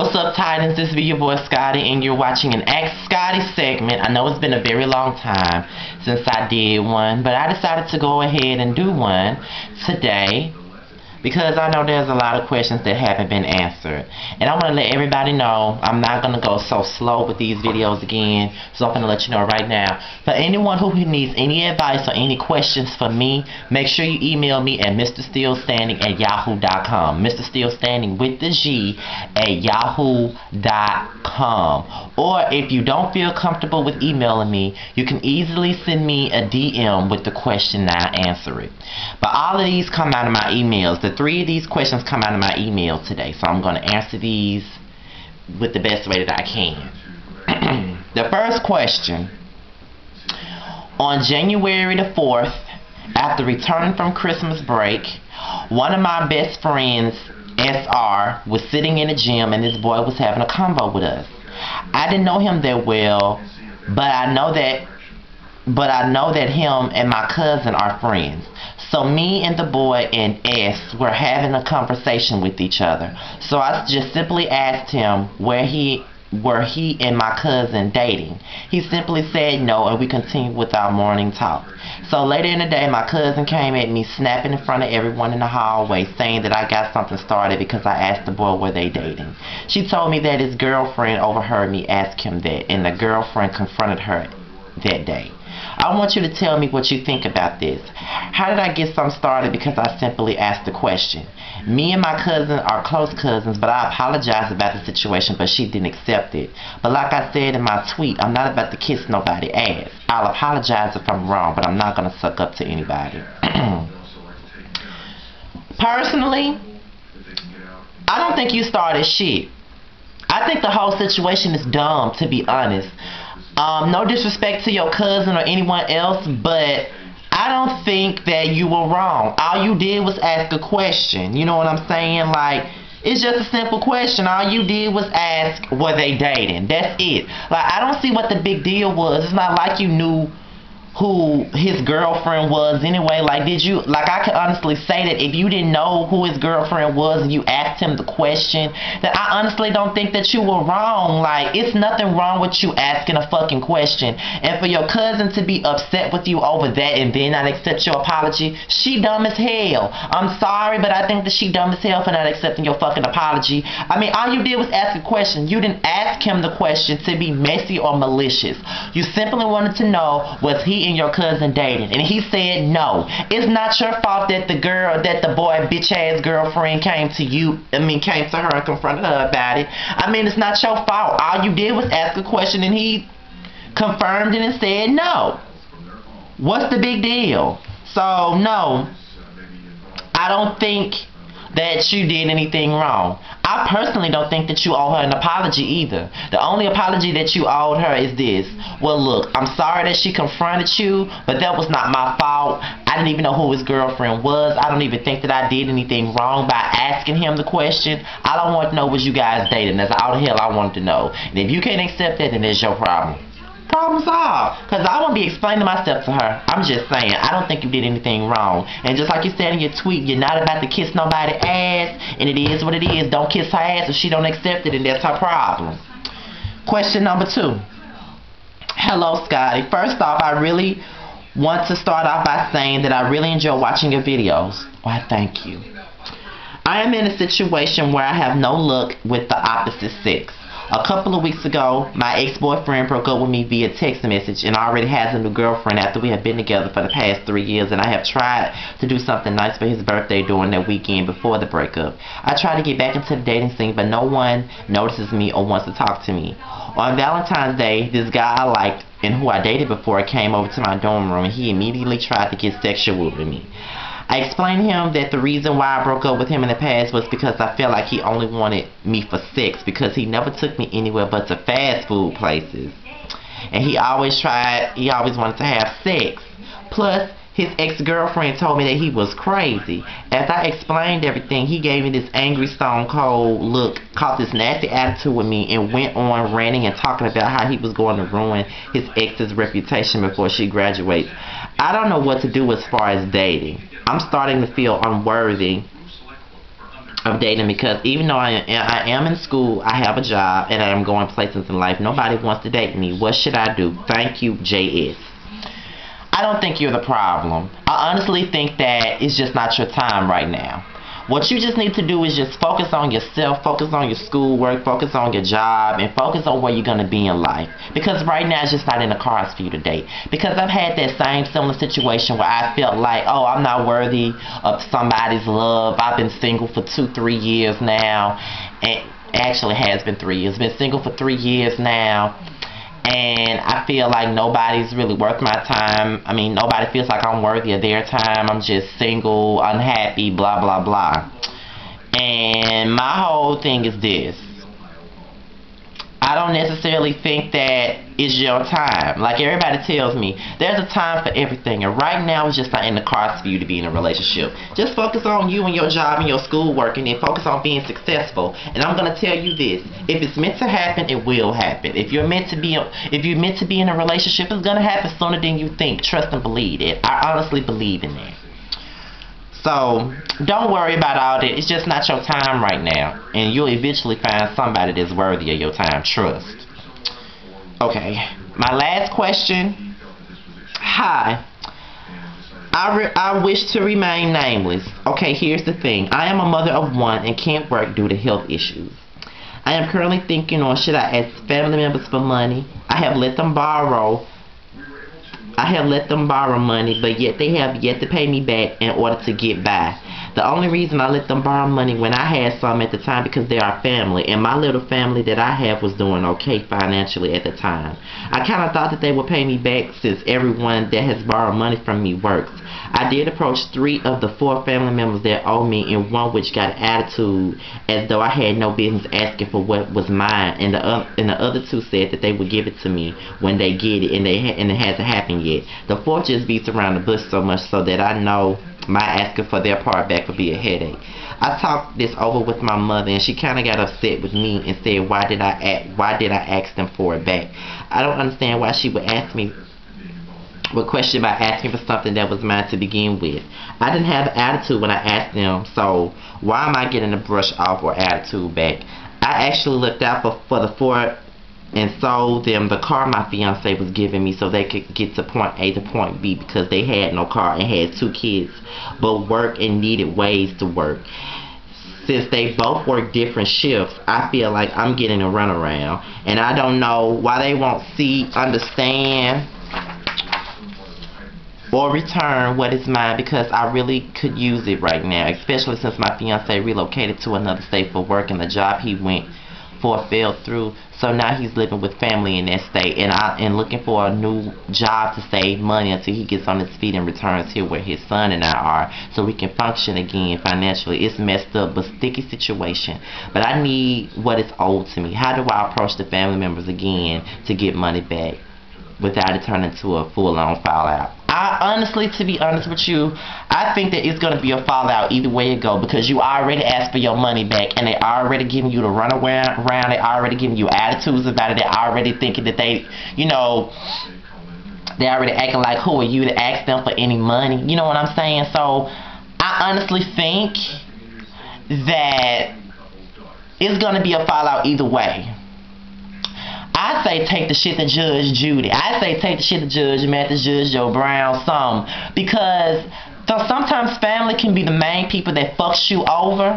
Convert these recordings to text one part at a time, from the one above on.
What's up, Titans? This is your boy Scotty, and you're watching an Ask Scotty segment. I know it's been a very long time since I did one, but I decided to go ahead and do one today because I know there's a lot of questions that haven't been answered. And I want to let everybody know I'm not going to go so slow with these videos again, so I'm going to let you know right now. For anyone who needs any advice or any questions for me, make sure you email me at mrstillstanding@yahoo.com. Mr. Still Standing with the G at yahoo.com. Or if you don't feel comfortable with emailing me, you can easily send me a DM with the question and I'll answer it. But all of these come out of my emails. The 3 of these questions come out of my email today, so I'm going to answer these with the best way that I can. The first question: on January the 4th, after returning from Christmas break, one of my best friends, SR, was sitting in the gym and this boy was having a convo with us. I didn't know him that well, but I know that him and my cousin are friends. So me and the boy and S were having a conversation with each other. So I just simply asked him were he and my cousin dating. He simply said no, and we continued with our morning talk. So later in the day, my cousin came at me snapping in front of everyone in the hallway, saying that I got something started because I asked the boy were they dating. She told me that his girlfriend overheard me ask him that, and the girlfriend confronted her that day. I want you to tell me what you think about this. How did I get something started because I simply asked the question? Me and my cousin are close cousins, but I apologize about the situation, but she didn't accept it. But like I said in my tweet, I'm not about to kiss nobody's ass. I'll apologize if I'm wrong, but I'm not going to suck up to anybody. Personally, I don't think you started shit. I think the whole situation is dumb, to be honest. No disrespect to your cousin or anyone else, but I don't think that you were wrong. All you did was ask a question. You know what I'm saying? Like, it's just a simple question. All you did was ask, were they dating? That's it. Like, I don't see what the big deal was. It's not like you knew who his girlfriend was anyway. Like, I could honestly say that if you didn't know who his girlfriend was and you asked him the question, that I honestly don't think that you were wrong. Like, it's nothing wrong with you asking a fucking question. And for your cousin to be upset with you over that and then not accept your apology, she dumb as hell. I'm sorry, but I think that she dumb as hell for not accepting your fucking apology. I mean, all you did was ask a question. You didn't ask him the question to be messy or malicious. You simply wanted to know, was he and your cousin dating? And he said no. It's not your fault that the boy bitch ass girlfriend came to her and confronted her about it. I mean, it's not your fault. All you did was ask a question and he confirmed it and said no. What's the big deal? So no, I don't think that you did anything wrong. I personally don't think that you owe her an apology either. The only apology that you owed her is this: well, look, I'm sorry that she confronted you, but that was not my fault. I didn't even know who his girlfriend was. I don't even think that I did anything wrong by asking him the question. All I want to know was you guys dating. That's all the hell I wanted to know. And if you can't accept that, then it's your problem. Problem solved. Because I won't be explaining myself to her. I'm just saying, I don't think you did anything wrong. And just like you said in your tweet, you're not about to kiss nobody's ass, and it is what it is. Don't kiss her ass if she don't accept it, and that's her problem. Question number 2. Hello, Scotty. First off, I really want to start off by saying that I really enjoy watching your videos. Why, thank you. I am in a situation where I have no luck with the opposite sex. A couple of weeks ago, my ex-boyfriend broke up with me via text message and already has a new girlfriend after we have been together for the past 3 years, and I have tried to do something nice for his birthday during that weekend before the breakup. I try to get back into the dating scene, but no one notices me or wants to talk to me. On Valentine's Day, this guy I liked and who I dated before came over to my dorm room, and he immediately tried to get sexual with me. I explained to him that the reason why I broke up with him in the past was because I felt like he only wanted me for sex, because he never took me anywhere but to fast food places. And he always wanted to have sex. Plus, his ex-girlfriend told me that he was crazy. As I explained everything, he gave me this angry, stone cold look, caught this nasty attitude with me, and went on ranting and talking about how he was going to ruin his ex's reputation before she graduates. I don't know what to do as far as dating. I'm starting to feel unworthy of dating, because even though I am in school, I have a job, and I am going places in life, nobody wants to date me. What should I do? Thank you, JS. I don't think you're the problem. I honestly think that it's just not your time right now. What you just need to do is just focus on yourself, focus on your schoolwork, focus on your job, and focus on where you're going to be in life. Because right now it's just not in the cards for you to date. Because I've had that same similar situation where I felt like, oh, I'm not worthy of somebody's love. I've been single for 2-3 years now. And actually it has been 3 years. Been single for 3 years now. And I feel like nobody's really worth my time. I mean, nobody feels like I'm worthy of their time. I'm just single, unhappy, blah, blah, blah. And my whole thing is this. I don't necessarily think that it's your time. Like everybody tells me, there's a time for everything. And right now, it's just not in the cards for you to be in a relationship. Just focus on you and your job and your schoolwork, and then focus on being successful. And I'm gonna tell you this: if it's meant to happen, it will happen. If you're meant to be in a relationship, it's gonna happen sooner than you think. Trust and believe it. I honestly believe in that. So don't worry about all that. It's just not your time right now, and you'll eventually find somebody that's worthy of your time. Trust. Okay, my last question. Hi, I wish to remain nameless. Okay, here's the thing. I am a mother of one and can't work due to health issues. I am currently thinking on, should I ask family members for money? I have let them borrow money, but yet they have yet to pay me back in order to get by. The only reason I let them borrow money when I had some at the time, because they are family, and my little family that I have was doing okay financially at the time. I kind of thought that they would pay me back since everyone that has borrowed money from me works. I did approach 3 of the 4 family members that owe me, and one which got attitude as though I had no business asking for what was mine, and the other 2 said that they would give it to me when they get it, and it hasn't happened yet. The 4th just beats around the bush so much so that I know my asking for their part back would be a headache. I talked this over with my mother, and she kind of got upset with me and said, why did I ask them for it back? I don't understand why she would question about asking for something that was mine to begin with. I didn't have an attitude when I asked them, so why am I getting a brush off or attitude back? I actually looked out for the 4 and sold them the car my fiance was giving me so they could get to point A to point B, because they had no car and had 2 kids, but work and needed ways to work. Since they both work different shifts, I feel like I'm getting a runaround, and I don't know why they won't understand, or return what is mine, because I really could use it right now, especially since my fiance relocated to another state for work, and the job he went for fell through. So now he's living with family in that state, and looking for a new job to save money until he gets on his feet and returns here where his son and I are, so we can function again financially. It's messed up, but sticky situation. But I need what is owed to me. How do I approach the family members again to get money back without it turning into a full-on fallout? I honestly, to be honest with you, I think that it's going to be a fallout either way it go, because you already asked for your money back, and they already giving you the runaround, they already giving you attitudes about it, they already thinking that they already acting like, who are you to ask them for any money? You know what I'm saying? So I honestly think that it's going to be a fallout either way. I say take the shit to Judge Judy. I say take the shit to Judge Mathis, Judge Joe Brown, some. Because sometimes family can be the main people that fucks you over.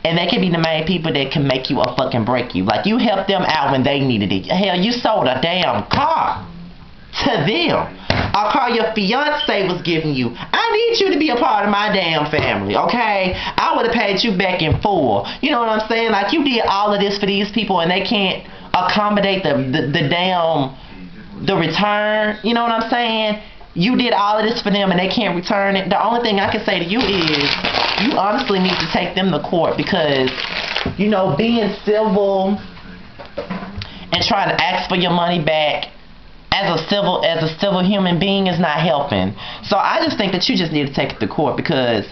And they can be the main people that can make you or fucking break you. Like, you helped them out when they needed it. Hell, you sold a damn car to them. A car your fiance was giving you. I need you to be a part of my damn family, okay? I would have paid you back in full. You know what I'm saying? Like, you did all of this for these people, and they can't accommodate the return. You know what I'm saying? You did all of this for them and they can't return it. The only thing I can say to you is you honestly need to take them to court, because being civil and trying to ask for your money back as a civil human being is not helping. So I just think that you just need to take it to court, because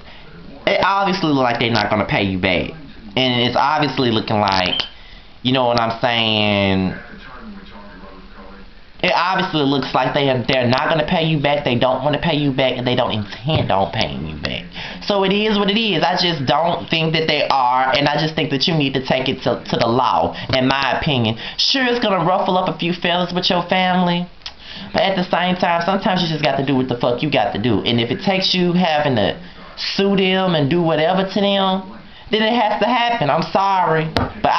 it obviously looks like they're not going to pay you back, and it's obviously looking like, you know what I'm saying, it obviously looks like they're not going to pay you back. They don't want to pay you back, and they don't intend on paying you back. So it is what it is. I just don't think that they are, and I just think that you need to take it to the law, in my opinion. Sure, it's going to ruffle up a few feathers with your family, but at the same time, sometimes you just got to do what the fuck you got to do. And if it takes you having to sue them and do whatever to them, then it has to happen. I'm sorry, but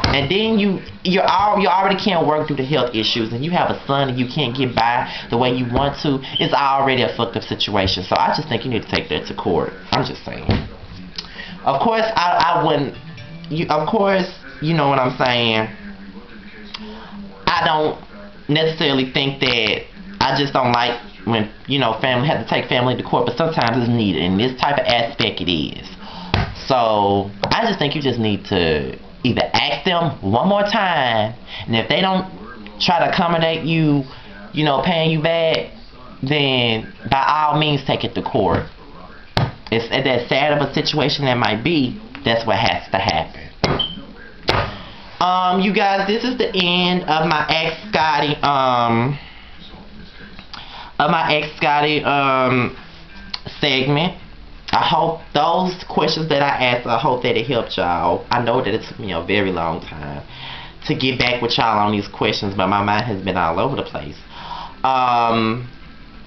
and then you already can't work through the health issues, and you have a son and you can't get by the way you want to. It's already a fucked up situation. So I just think you need to take that to court. I'm just saying. Of course, I wouldn't. Of course, you know what I'm saying. I don't necessarily think that. I just don't like when family have to take family to court, but sometimes it's needed. In this type of aspect, it is. So I just think you just need to either ask them one more time, and if they don't try to accommodate you, paying you back, then by all means take it to court. It's that sad of a situation that might be. That's what has to happen. You guys, this is the end of my ex Scotty segment. I hope those questions that I asked, I hope that it helped y'all. I know that it took me a very long time to get back with y'all on these questions, but my mind has been all over the place.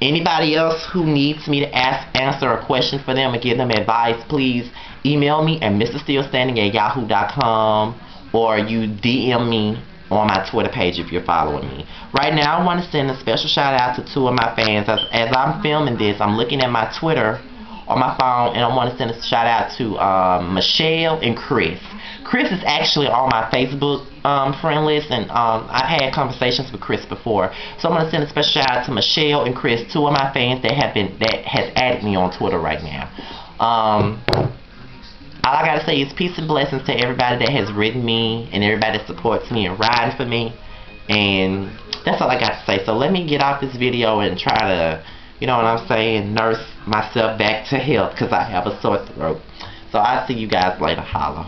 Anybody else who needs me to answer a question for them or give them advice, please email me at mrstillstanding@yahoo.com, or you DM me on my Twitter page if you're following me. Right now, I want to send a special shout out to 2 of my fans. As I'm filming this, I'm looking at my Twitter on my phone, and I want to send a shout out to Michelle and Chris. Chris is actually on my Facebook friend list, and I've had conversations with Chris before. So I'm going to send a special shout out to Michelle and Chris, 2 of my fans that has added me on Twitter right now. All I gotta say is peace and blessings to everybody that has written me and everybody that supports me and riding for me. And that's all I got to say. So let me get off this video and try to, you know what I'm saying, nurse myself back to health, because I have a sore throat. So I'll see you guys later. Holla.